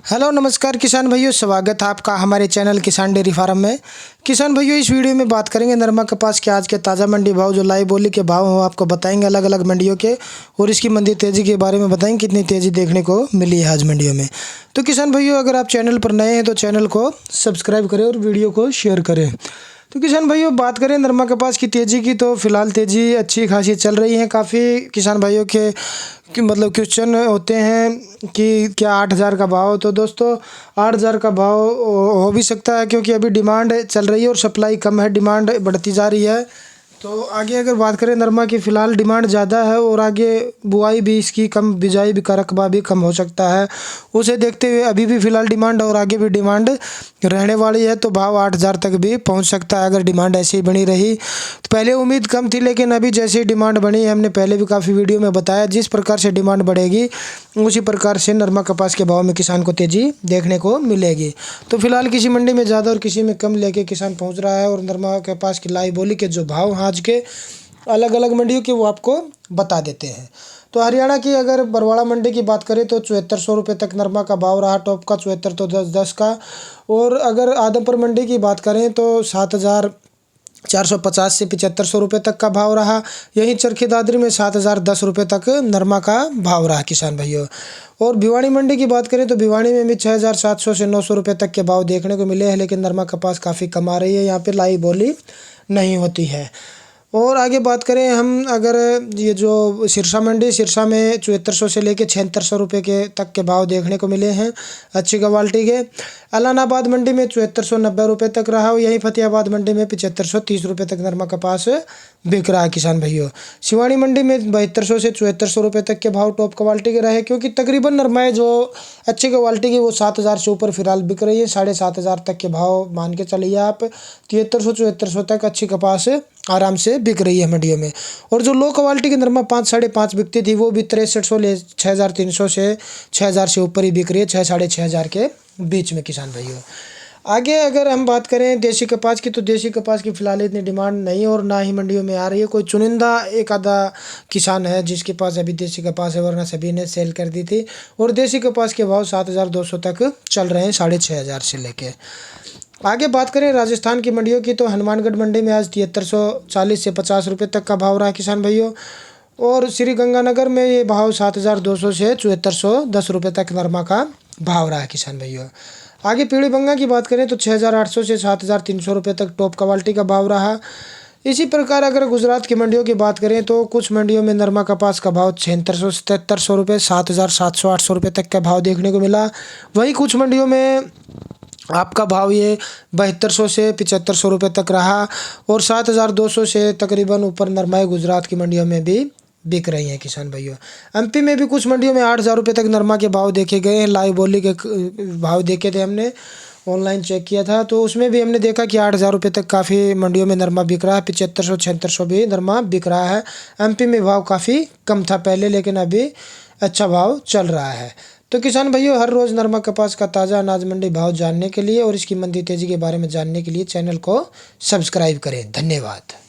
Hello नमस्कार किसान भाइयों, स्वागत है आपका हमारे चैनल किसान डेयरी फार्म में। किसान भाइयों, इस वीडियो में बात करेंगे नरमा कपास के आज के ताज़ा मंडी भाव, जो लाइव बोली के भाव हो आपको बताएंगे अलग अलग मंडियों के, और इसकी मंदी तेज़ी के बारे में बताएंगे कितनी तेज़ी देखने को मिली है आज मंडियों में। तो किसान भाइयों, अगर आप चैनल पर नए हैं तो चैनल को सब्सक्राइब करें और वीडियो को शेयर करें। तो किसान भाइयों, बात करें नरमा कपास की तेज़ी की, तो फिलहाल तेज़ी अच्छी खासी चल रही है। काफ़ी किसान भाइयों के मतलब क्वेश्चन होते हैं कि क्या 8,000 का भाव, तो दोस्तों 8,000 का भाव हो भी सकता है, क्योंकि अभी डिमांड चल रही है और सप्लाई कम है, डिमांड बढ़ती जा रही है। तो आगे अगर बात करें नरमा की, फ़िलहाल डिमांड ज़्यादा है और आगे बुआई भी इसकी कम, बिजाई भी का रकबा भी कम हो सकता है। उसे देखते हुए अभी भी फ़िलहाल डिमांड और आगे भी डिमांड रहने वाली है, तो भाव 8,000 तक भी पहुंच सकता है अगर डिमांड ऐसी ही बनी रही। तो पहले उम्मीद कम थी, लेकिन अभी जैसी डिमांड बनी है, हमने पहले भी काफ़ी वीडियो में बताया, जिस प्रकार से डिमांड बढ़ेगी उसी प्रकार से नरमा कपास के भाव में किसान को तेज़ी देखने को मिलेगी। तो फिलहाल किसी मंडी में ज़्यादा और किसी में कम लेके किसान पहुंच रहा है, और नरमा कपास की लाइव बोली के जो भाव आज के अलग अलग मंडियों के वो आपको बता देते हैं। तो हरियाणा की अगर बरवाड़ा मंडी की बात करें तो 7400 रुपये तक नरमा का भाव रहा, टॉप का 74 तो 10 का। और अगर आदमपुर मंडी की बात करें तो 7,450 से 7,500 रुपये तक का भाव रहा। यहीं चरखी दादरी में 7,010 रुपये तक नरमा का भाव रहा किसान भाइयों। और भिवानी मंडी की बात करें तो भिवानी में भी 6,700 से 900 रुपये तक के भाव देखने को मिले हैं, लेकिन नरमा कपास काफ़ी कम आ रही है, यहाँ पे लाइव बोली नहीं होती है। और आगे बात करें हम, अगर ये जो सिरसा मंडी, सिरसा में 7400 से लेके 7600 रुपये के तक के भाव देखने को मिले हैं अच्छी क्वालिटी के। एलानाबाद मंडी में 7490 रुपये तक रहा, और यहीं फतेहाबाद मंडी में 7530 रुपये तक नरमा कपास बिक रहा है किसान भाइयों। सिवानी मंडी में 7200 से 7400 रुपये तक के भाव टॉप क्वालिटी के रहे, क्योंकि तकरीबन नरमाएँ जो अच्छी क्वालिटी की वो 7,000 से ऊपर फिलहाल बिक रही है। 7,500 तक के भाव मान के चलिए आप, 7300-7400 तक अच्छी कपास आराम से बिक रही है मंडियों में। और जो लो क्वालिटी की नरमा 5 साढ़े 5 बिकती थी, वो भी 6300 ले 6,300 से 6,000 से ऊपर ही बिक रही है, 6 साढ़े 6,000 के बीच में किसान भाइयों। आगे अगर हम बात करें देसी कपास की, तो देसी कपास की फ़िलहाल इतनी डिमांड नहीं और ना ही मंडियों में आ रही है। कोई चुनिंदा एक आधा किसान है जिसके पास अभी देसी कपास है, वरना सभी ने सेल कर दी थी। और देसी कपास के भाव 7,200 तक चल रहे हैं, 6,500 से लेके। आगे बात करें राजस्थान की मंडियों की, तो हनुमानगढ़ मंडी में आज 7340 से 50 रुपये तक का भाव रहा किसान भाइयों। और श्री गंगानगर में ये भाव 7,200 से 7410 रुपये तक नरमा का भाव रहा है किसान भाइयों। आगे पीली बंगा की बात करें तो 6,800 से 7,300 रुपये तक टॉप क्वालिटी का भाव रहा। इसी प्रकार अगर गुजरात की मंडियों की बात करें तो कुछ मंडियों में नरमा कपास का भाव 7600 से 7300 रुपये, 7,700-800 रुपये तक का भाव देखने को मिला। वहीं कुछ मंडियों में आपका भाव ये 7200 से 7500 रुपये तक रहा, और 7,200 से तकरीबन ऊपर नरमाएँ गुजरात की मंडियों में भी बिक रही हैं किसान भाइयों। एमपी में भी कुछ मंडियों में 8,000 रुपये तक नरमा के भाव देखे गए हैं। लाइव बोली के भाव देखे थे हमने, ऑनलाइन चेक किया था, तो उसमें भी हमने देखा कि 8,000 रुपये तक काफ़ी मंडियों में नरमा बिक रहा है। 7500-7600 भी नरमा बिक रहा है। एमपी में भाव काफ़ी कम था पहले, लेकिन अभी अच्छा भाव चल रहा है। तो किसान भाइयों, हर रोज़ नरमा कपास का ताज़ा अनाज मंडी भाव जानने के लिए और इसकी मंदी तेज़ी के बारे में जानने के लिए चैनल को सब्सक्राइब करें। धन्यवाद।